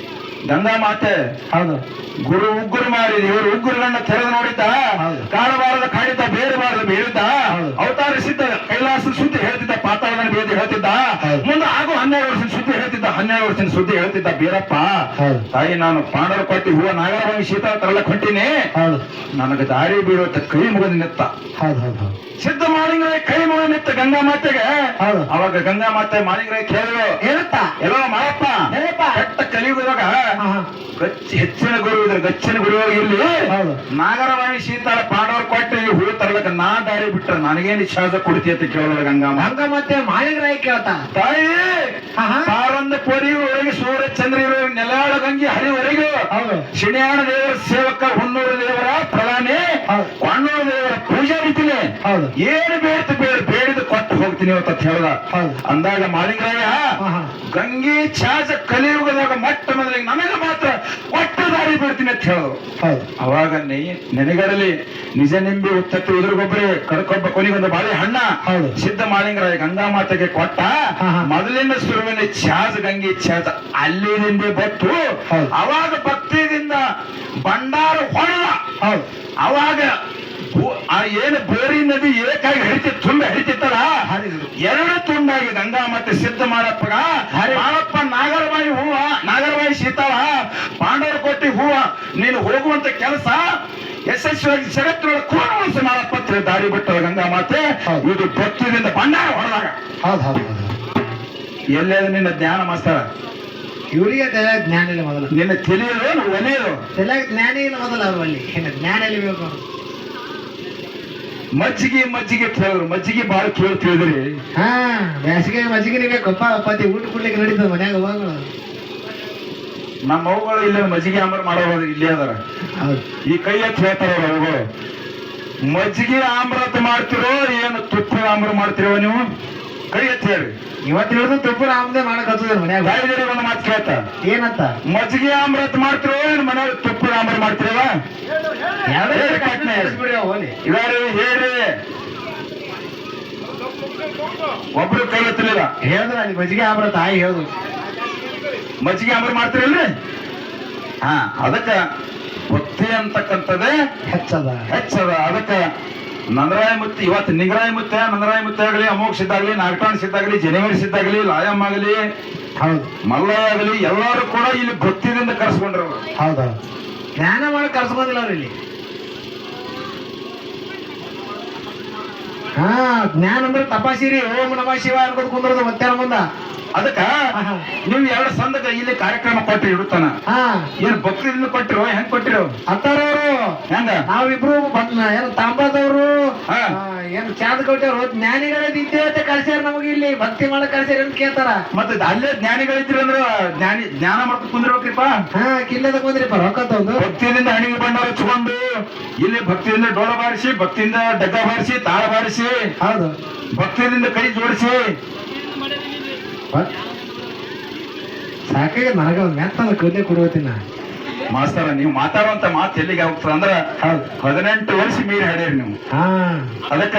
ಗಂಗಾ ಮಾತೆ, ಹೌದು ಗುರು ಉಗ್ರು ಮಾರಿ ದೇವರು ಉಗ್ರುಗಳನ್ನ ತೆರೆದು ನೋಡಿದ್ದ. ಕಾಣಬಾರದ ಕಾಡಿದ್ದ, ಬೇರಬಾರದ ಬೇಡಿದ್ದ. ಅವತಾರಿಸಿದ್ದ ಕೈಲಾಸ ಸುದ್ದಿ ಹೇಳ್ತಿದ್ದ, ಪಾತಾಳದ ಬೇದಿ ಹೇಳ್ತಿದ್ದ. ಮುಂದೆ ಹಾಗೂ 12 ವರ್ಷದ ಸುದ್ದಿ ಹೇಳ್ತಿದ್ದ, 12 ವರ್ಷದ ಸುದ್ದಿ ಹೇಳ್ತಿದ್ದ. ಬೀರಪ್ಪ, ತಾಯಿ ನಾನು ಪಾಂಡವರು ಕೊಟ್ಟಿ ಹೂವ ನಾಗರಭಾವಿ ಸೀತಾ ತರಲಕ್ ಹೊಂಟೀನಿ, ನನಗೆ ದಾರಿ ಬೀಳುತ್ತ ಕೈ ಮುಗಿದು ನಿತ್ತ. ಸಿದ್ಧ ಮಾಳಿಂಗರಾಯ ಕೈ ಮುಗಿದು ನಿತ್ತ ಗಂಗಾ ಮಾತೆಗೆ. ಅವಾಗ ಗಂಗಾ ಮಾತೆ ಮಾಳಿಂಗರಾಯ ಕೇಳಿದ್ರು, ಎಲ್ಲೋ ಮಾಳಪ್ಪ ಕೆಟ್ಟ ಕಲಿಯುಗದಾಗ ಹೆಚ್ಚಿನ ಗುರು ಇದ್ರೆ ಗಚ್ಚಿನ ಗುರು ಇಲ್ಲಿ ನಾಗರವಾಣಿ ಸೀತಾಳ ಪಾಂಡವರು ಕೊಟ್ಟು ಹೂ ತರ್ಲಕ್ಕ ನಾ ದಾರಿ ಬಿಟ್ರೆ ನನಗೇನು ಇಚ್ಛಾಸ ಕೊಡ್ತಿ ಅಂತ ಕೇಳಿದ್ರೆ ಗಂಗಾ ಮತ್ತೆ ಮಾಳಿಂಗರಾಯ ಕೇಳ್ತಾ, ತಾಯಿ ಪಾರೊಂದ ಪೊರಿವರೆಗೆ ಸೂರ್ಯ ಚಂದ್ರ ಇರೋ ನೆಲಾಳ ಗಂಗಿ ಹರಿವರೆಗೂ ಶಿಣ್ಯಾಣ ದೇವರ ಸೇವಕ ಹೊನ್ನೂರು ದೇವರ ಪ್ರಧಾನಿ ಕೊಂಡೂರು ದೇವರ ಪೂಜಾ ರೀತಿನೇ ಏನು ಬೇಡಿದ ಕೊಟ್ಟು ಹೋಗ್ತೀನಿ ಅಂತ ಹೇಳ್ದ. ಅಂದಾಗ ಮಾಳಿಂಗರಾಯ ಗಂಗಿ ಛಾಜ ಕಲಿಯುಗದಾಗ ಮೊಟ್ಟ ಮೊದಲಿಗೆ ನನಗೆ ಮಾತ್ರ ಕೊಟ್ಟ ದಾರಿ ಬಿಡ್ತೀನಿ ಅಂತ ಹೇಳಿದ್ರು. ಅವಾಗ ನೆನೆಗರಲಿ ನಿಜ ನಿಂಬೆ ಉತ್ತತ್ತಿ ಉದುರುಗೊಬ್ಬರಿ ಕಡ್ಕೊಬ್ಬ ಕೊನೆಗೊಂದು ಬಾಳೆ ಹಣ್ಣ ಸಿದ್ಧ ಮಾಳಿಂಗರಾಯ ಗಂಗಾ ಮಾತೆಗೆ ಕೊಟ್ಟ. ಮೊದಲಿನ ಸುರುವಿನ ಛಾಜ ಗಂಗಿ ಛಾಜ ಅಲ್ಲಿಂದ ಬತ್ತು. ಅವಾಗ ಭಕ್ತಿಯಿಂದ ಭಂಡಾರ ಹೊಡೆದ. ಅವಾಗ ಏನು ಬೋರಿ ನದಿ ಏಕಾಗಿ ಹರಿತಿತ್ತು, ತುಂಬ ಹರಿತಿತ್ತಲ್ಲ, 2 ತುಂಡಾಗಿ ಗಂಗಾ ಮತ್ತೆ ಸಿದ್ಧ ಮಾಡಪ್ಪಗ ಮಾಳಪ್ಪ ನಾಗರವಾಯಿ ಸೀತಾಳ ಪಾಂಡವರು ಕೊಟ್ಟಿ ಹೂವ ನೀನು ಹೋಗುವಂತ ಕೆಲಸ ಯಶಸ್ವಿಯಾಗಿ ಜಗತ್ತಿನೊಳಗೆ ಕೋಣವಲಸ ಮಾಡಪ್ಪ ದಾರಿ ಬಿಟ್ಟವ ಗಂಗಾ ಮಾತೆ. ಇದು ಭಕ್ತಿಯಿಂದ ಭಂಡಾರ ಹೊಡೆದಾಗ ಎಲ್ಲೇದು ನಿನ್ನ ಜ್ಞಾನ ಮಾಸ್ತರ? ಇವರಿಗೆ ತಲೆಯಾಗ ಜ್ಞಾನ ಇಲ್ಲ ಮೊದಲು. ನಿನ್ನ ತಿಳಿಯೋದು ಒಲೆಯೋದು ತಲೆಯಾಗ ಜ್ಞಾನ ಇಲ್ಲ ಮೊದಲು. ಅವರಲ್ಲಿ ಜ್ಞಾನ ಎಲ್ಲಿ ಬೇಕು? ಮಜ್ಜಿಗೆ ಹೇಳಿದ್ರು, ಮಜ್ಜಿಗೆ ಬಾಳ ಕೇಳಿ ತಿಳಿದ್ರಿ. ಬೇಸಿಗೆ ಮಜ್ಜಿಗೆ ಬೇಕಪ್ಪ. ಪತಿ ಊಟ ಕೊಡ್ಲಿಕ್ಕೆ ನಡೀತದ ಮನ್ಯಾಗ ಹೋಗೋಣ. ನಮ್ಮ ಅವುಗಳು ಇಲ್ಲ ಮಜ್ಜಿಗೆ ಆಂಬರ್ ಮಾಡೋರು ಇಲ್ಲೇ ಅದಾರ. ಈ ಕೈ ಎತ್ತು ಹೇಳ್ತಾರ ಅವುಗಳು. ಮಜ್ಜಿಗೆ ಆಮ್ರತ್ ಮಾಡ್ತಿರೋ ಏನು ತುಪ್ಪ ಆಮ್ರ ಮಾಡ್ತಿರೋ ನೀವು? ಕೈ ಎತ್ತು ಹೇಳ್ರಿ. ಇವತ್ತು ಹೇಳಿದ್ರು ತುಪ್ಪದ ಆಮ್ದೆ ಮಾಡಕ್ ಹತ್ತದ ಮನ್ಯಾಗ. ಗಾಯದೇರಿ ಒಂದು ಮಾತು ಕೇಳ್ತ, ಏನಂತ? ಮಜ್ಜಿಗೆ ಆಮ್ರತ್ ಮಾಡ್ತಿರೋ ಏನು ಮನೆಯವ್ರು ತುಪ್ಪದ ಆಮ್ರ ಮಾಡ್ತಿರವ? ಇದಾರೆ ಹೇಳ್ರಿ. ಒಬ್ರು ಕೈ ಎತ್ತಲಿಲ್ಲ. ಹೇಳಿದ್ರ ಅಲ್ಲಿ ಮಜ್ಜಿಗೆ ಆಮ್ರ ತಾಯಿ ಹೇಳುದು. ಮಜ್ಜಿಗೆ ಆಮ್ರ ಮಾಡ್ತಿರಲ್ರಿ? ಅದಕ್ಕ ಭಕ್ತಿ ಅಂತಕ್ಕಂಥದ್ದೇ ಹೆಚ್ಚದ. ಅದಕ್ಕ ನಂದರಾಯ ಮುತ್ತಿ ಇವತ್ತು ನಿಂಗರಾಯ ಮುತ್ತೆ, ನಂದರಾಯ ಮುತ್ತೆ ಆಗಲಿ, ಅಮೋಘ ಸಿದ್ಧ ಆಗಲಿ, ನಾಗಟಾಣ್ ಸಿದ್ಧ ಆಗಲಿ, ಜನವರಿ ಸಿದ್ಧ ಆಗಲಿ, ಲಾಯಮ್ ಆಗಲಿ, ಮಲ್ಲಯ್ಯ ಆಗಲಿ, ಎಲ್ಲರೂ ಕೂಡ ಇಲ್ಲಿ ಭಕ್ತಿದಿಂದ ಕರೆಸ್ಕೊಂಡ್ರವ್ರು. ಹೌದಾ? ಜ್ಞಾನ ಮಾಡಿ ಕರ್ಸ್ಕೊಂಡಿಲ್ಲ ಅವ್ರು ಇಲ್ಲಿ. ಜ್ಞಾನ ಅಂದ್ರೆ ತಪಾಸಿರಿ ಓಂ ನಮಃ ಶಿವ ಅನ್ಕೋದು ಕುಂದ್ರದು ಮತ್ತೆ ಮುಂದ. ಅದಕ್ಕ ನೀವು 2 ಸಂದಕ ಇಲ್ಲಿ ಕಾರ್ಯಕ್ರಮ ಕೊಟ್ಟು ಇಡುತ್ತಾನ. ಏನ್ ಭಕ್ತಿದಿಂದ ಕೊಟ್ಟಿರೋ ಹೆಂಗ್ ಕೊಟ್ಟಿರೋ ಅಂತಾರವ್ರು. ಹೆಂಗ ನಾವಿಬ್ರು ಏನು ತಾಂಬಾದವ್ರು ಏನು ಚಾಂದ್ ಕೊಟ್ಟವ್ರು ಜ್ಞಾನಿಗಳೇ ವಿದ್ಯೆ ಕಳ್ಸ್ಯಾರ ನಮಗೆ ಇಲ್ಲಿ ಭಕ್ತಿ ಮಾಡಕ್ ಕಳ್ಸ್ಯಾರ ಅಂತ ಕೇಳ್ತಾರ. ಮತ್ತೆ ಅಲ್ಲೇ ಜ್ಞಾನಿಗಳಿದ್ರಿ ಅಂದ್ರ ಜ್ಞಾನ ಮಾಡ್ಕೊಂಡು ಕುಂದಿರ್ಬೇಕ್ರಿಪ್ಪ. ಕಿಲ್ಲದ ಕುಂದ್ರಿಪ್ಪ ರೊಕ್ಕ ತಗೊಂಡು ಭಕ್ತಿಯಿಂದ ಅಣಿಗೆ ಬಂಡಾರ ಹಚ್ಕೊಂಡು ಇಲ್ಲಿ ಭಕ್ತಿಯಿಂದ ಡೋಳ ಬಾರಿಸಿ, ಭಕ್ತಿಯಿಂದ ಡಗ್ಗ ಬಾರಿಸಿ, ತಾಳ ಬಾರಿಸಿ, ಹೌದು ಭಕ್ತಿಯಿಂದ ಕೈ ಜೋಡಿಸಿ ಸಾಕಾಗ ನನಗ ಮೆತ್ತನ ಕಲ್ಲೆ ಕೊಡುವತ್ತಿನ ಮಾಸ್ತರ. ನೀವು ಮಾತಾಡುವಂತ ಮಾತು ಎಲ್ಲಿಗೆ ಹೋಗ್ತದ ಅಂದ್ರ 18 ವರ್ಷ ಮೀರಿ ಹಾಡ್ಯಾರಿ ನೀವು. ಅದಕ್ಕ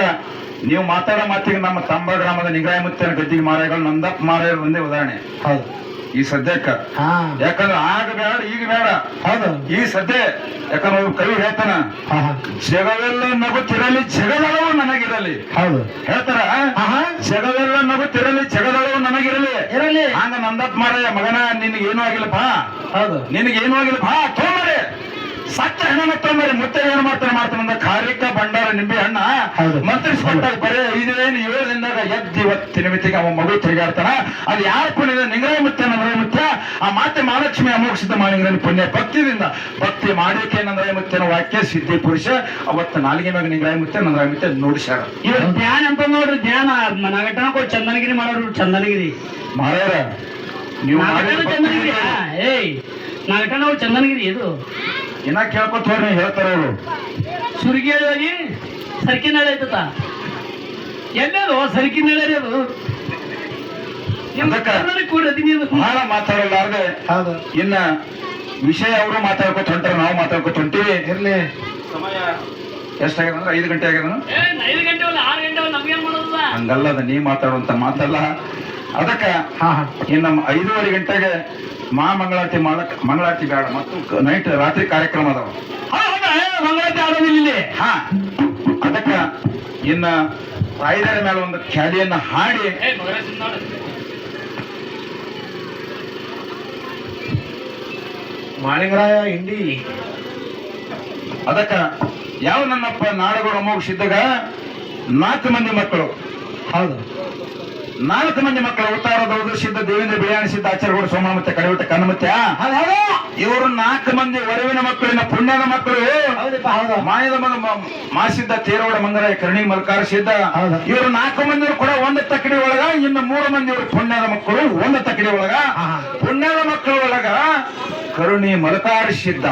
ನೀವು ಮಾತಾಡೋ ಮಾತಿಗೆ ನಮ್ಮ ತಂಬ ಗ್ರಾಮದ ನಿಗರಾಯ ಮುತ್ತಿನ ಗದ್ದಿಗೆ ಮಾರಾಯಗಳು ನಂದಪ್ಪ ಮಾರಾಯರು ಒಂದೇ ಉದಾಹರಣೆ. ಹೌದು ಈ ಸದ್ಯಕ್ಕ. ಯಾಕಂದ್ರೆ ಆಗ ಬೇಡ ಈಗ ಬೇಡ. ಹೌದು ಈ ಸದ್ಯ. ಯಾಕಂದ್ರೆ ಕವಿ ಹೇಳ್ತಾನ, ಜಗವೆಲ್ಲ ನಗುತ್ತಿರಲಿ ಜಗದಳವು ನನಗಿರಲಿ. ಹೌದು ಹೇಳ್ತಾರ, ಜಗವೆಲ್ಲ ನಗುತ್ತಿರಲಿ ಜಗದಳವು ನನಗಿರಲಿ ಇರಲಿ. ಹಂಗ ನಂದಪ್ಪ ಮಾರಾಯ ಮಗನ ನಿನಗೇನು ಆಗಿಲ್ಲಪ್ಪ. ಹೌದು ನಿನಗೇನು ಆಗಿಲ್ಲಪ್ಪ. ತೊಂಬರಿ ಸತ್ತ ಹೆಣ್ಣನ ತೊಂಬರಿ ಮುತ್ತೆ ಏನ್ ಮಾಡ್ತಾನೆ ಅಂದ ಕಾರ್ಯಕ್ಕ ಭಂಡಾರ ನಿಂಬೆ ಹಣ್ಣ ಹೌದು. ಮಂತ್ರಿಸ್ಕೊಟ್ಟಾಗ ಬರೇ 7 ದಿನದಾಗ ಎದ್ದು ಇವತ್ತಿನ ಮಿತಿಗೆ ಅವ ಮಗು ತಿರುಗಾಡ್ತಾನ. ಅದು ಯಾರು ಪುಣ್ಯದ ನಿಂಗರಾಯ ಮುತ್ಯ ನಂಗರಾಯ ಮುತ್ಯ ಆ ಮಾತೆ ಮಹಾಲಕ್ಷ್ಮಿ ಅಮೋಘ ಸಿದ್ಧ ಮಾಡಿಂಗ್ರನ್ ಪುಣ್ಯ ಭಕ್ತಿದಿಂದ ಭಕ್ತಿ ಮಾಡಿಕೆ ನಂಗರಾಯ ಮುತ್ಯನ ವಾಕ್ಯ ಸಿದ್ಧಿ ಪುರುಷ ಅವತ್ತು ನಾಲಿಗೆ ಮ್ಯಾಗ ನಿಂಗರಾಯ ಮುತ್ಯ ನಂಗರಾಯ ಮುತ್ಯ ನುಡಿಸ್ಯಾರ. ಇವ್ರು ಧ್ಯಾನ ಅಂತ ನೋಡ್ರಿ, ಧ್ಯಾನ ನಗಟನಕ್ಕೂ ಚಂದನಗಿರಿ ಮಾಡೋರು, ಚಂದನಗಿರಿ ಮಾಡ್ಯಾರ ನೀವು ನಾಗಟನ ಚಂದನಗಿರಿ. ಏಯ್ ನಾಗಟನ ಚಂದನಗಿರಿ ಇದು ಇನ್ನ ಕೇಳ್ಕೊತ ಹೋಗ್ರಿ ಹೇಳ್ತಾರ ಅವರು. ಸುರ್ಗೇಳಿ ಸರ್ಕಿನಳ್ಳಿ ಐತತ ಎಲ್ಲದು ಸರ್ಕಿನಳ್ಳಿ ಅದು ಕೂಡ ಬಹಳ ಮಾತಾಡಲಾರ್ದೆ ಹೌದು. ಇನ್ನ ವಿಷಯ ಅವರು ಮಾತಾಡ್ಕೊತ ಹೊಂಟಾರ, ನಾವು ಮಾತಾಡ್ಕೊತ ಹೊಂಟಿವಿ. ಇರ್ಲಿ. ಸಮಯ ಎಷ್ಟಾಗ್ಯದಂದ್ರೆ 5 ಗಂಟೆ ಆಗ್ಯದ. 5 ಗಂಟೆ 6 ಗಂಟೆ ನಮ್ಗೇನ್ ಮಾಡೋದ ಹಂಗಲ್ಲದ ನೀ ಮಾತಾಡುವಂತ ಮಾತಲ್ಲ. ಅದಕ್ಕ ಹಾ ಹಾ ಇನ್ನು 5:30 ಗಂಟೆಗೆ ಮಂಗಳಾರತಿ ಮಂಗಳಾರತಿ ಬೇಡ ಮತ್ತು ನೈಟ್ ರಾತ್ರಿ ಕಾರ್ಯಕ್ರಮ ಅದಾವ. ಮಂಗಳಾರತಿ ಆಡೋದಿಲ್ಲ. ಹಾ ಅದಕ್ಕ ಇನ್ನ 5ರ ಮೇಲೆ ಒಂದು ಖ್ಯಾಲಿಯನ್ನ ಹಾಡಿ ಮಾಳಿಂಗರಾಯ ಇಂಡಿ. ಅದಕ್ಕ ಯಾವ ನನ್ನಪ್ಪ ನಾಡಗೌಡ ಅಮೋಘ ಸಿದ್ಧಗ 4 ಮಂದಿ ಮಕ್ಕಳು. ಹೌದು. 4 ಮಂದಿ ಮಕ್ಕಳು ಉತ್ತಾರದವರು ಸಿದ್ಧ ದೇವೇಂದ್ರ ಬಿಳಿಯಾಣಿ ಸಿದ್ಧ ಆಚಾರ್ಯಗೌಡ ಸೋಮಣ್ಣ ಮತ್ತೆ ಕಡಿವಟ್ಟ ಕನ್ನಮತ್ಯ. ಇವರು 4 ಮಂದಿ ವರವಿನ ಮಕ್ಕಳಿನ ಪುಣ್ಯದ ಮಕ್ಕಳು. ಹೌದಪ್ಪ ಹೌದು. ಮಾಯದ ಮಾಸಿದ್ದ ತೇರವಡ ಮಂಗರಾಯ ಕರ್ಣಿ ಮಲ್ಕಾರ ಸಿದ್ಧ. ಹೌದು. ಇವರು 4 ಮಂದಿ ಕೂಡ ಒಂದು ತಕ್ಕಡಿ ಒಳಗ, ಇನ್ನು 3 ಮಂದಿ ಇವರು ಪುಣ್ಯದ ಮಕ್ಕಳು ಒಂದು ತಕ್ಕಡಿ ಒಳಗ. ಪುಣ್ಯದ ಮಕ್ಕಳ ಒಳಗ ಕರುಣಿ ಮಲಕಾರ ಸಿದ್ಧ.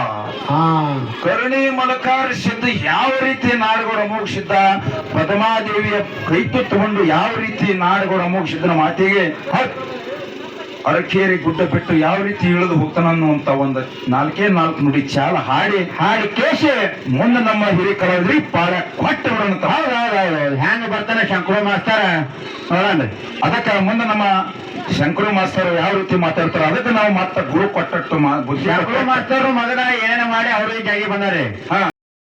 ಹಾ ಕರುಣಿ ಮಲಕಾರ ಸಿದ್ಧ ಯಾವ ರೀತಿ ನಾಡಗೌಡ ಅಮೋಘ ಸಿದ್ಧ ಪದ್ಮಾದೇವಿಯ ಕೈತು ತಗೊಂಡು ಯಾವ ರೀತಿ ನಾಡಗೌಡ ಅಮೋಘ ಸಿದ್ಧನ ಮಾತಿಗೆ ಅರಕೇರಿ ಗುಡ್ಡ ಬಿಟ್ಟು ಯಾವ ರೀತಿ ಇಳಿದು ಹೋಗ್ತಾನ ಅನ್ನುವಂತ ಒಂದು 4 ನುಡಿ ಚಾಲ ಹಾಡಿ ಕೇಶೆ ಮುಂದೆ ನಮ್ಮ ಹಿರಿಯ ಕಲಾವಿದ್ರಿ ಪಾಳ ಕೊಟ್ಟು ಬಿಡೋಣ. ಹ್ಯಾಂಗ ಬರ್ತಾನೆ ಶಂಕರ ಮಾಸ್ತರ ನೋಡೋಣ. ಅದಕ್ಕೆ ಮುಂದೆ ನಮ್ಮ ಶಂಕರ ಮಾಸ್ತರು ಯಾವ ರೀತಿ ಮಾತಾಡ್ತಾರೆ ಅದಕ್ಕೆ ನಾವು ಮತ್ತೆ ಗುರು ಕೊಟ್ಟಟ್ಟು ಬುದ್ಧಿ ಶಂಕರ ಮಾಸ್ತರು ಮಗನ ಏನೇನ ಮಾಡಿ ಅವ್ರಿಗೆ ಜಾಗಿ ಬಂದಾರೆ. ಹಾ